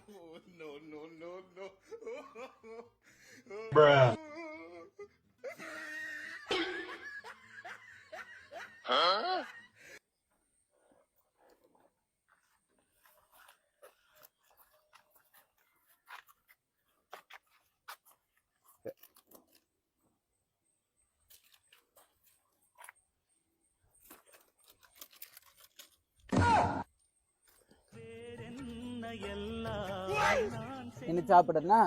No, no, no, no. Bruh. என்ன சாப்பிடுறா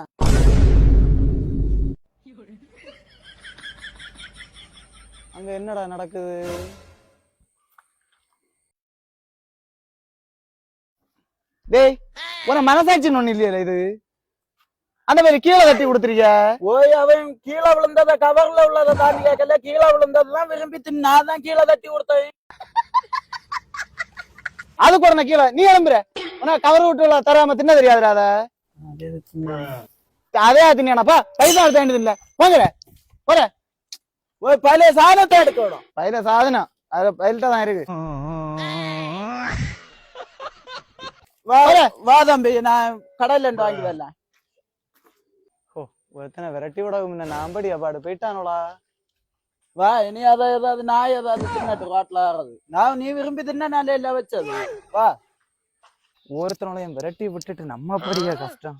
அங்க என்னடா நடக்குது? டேய் உன மனசாட்சின்னு ஒண்ணு இல்லையா இது? அந்த மாதிரி கீழே தட்டி கொடுத்துருக்க. ஓய் அவன் கீழே விழுந்தத கவர்ல உள்ளத தாண்டி கேட்கல, கீழே விழுந்ததுதான் விரும்பி நான் தான் கீழே தட்டி கொடுத்தேன். அது கூட நான் கீழே நீ எழும்புற உன கவர் விட்டு தராம தின்ன தெரியாதுடா அதே தின்னாப்பா பைசா எடுத்த வேண்டியது இல்ல போங்கிற போற. ஓய் பழைய சாதத்தை எடுக்கணும். பையில சாதனம் அது பயில்கிட்ட தான் இருக்கு. வா தம்பி, நான் கடையில இருந்து வாங்கி வரலாம். ஒருத்தனை விரட்டி விட நாம்படியா பாடு போயிட்டானோடா. வா இனி ஏதாவது நான் ஏதாவது தின்னட்டு ரோட்ல ஆறது. நான் நீ விரும்பி தின்ன நாளே இல்ல வச்சது. வா ஒருத்தனோட விரட்டி விட்டுட்டு நம்ம படியா கஷ்டம்.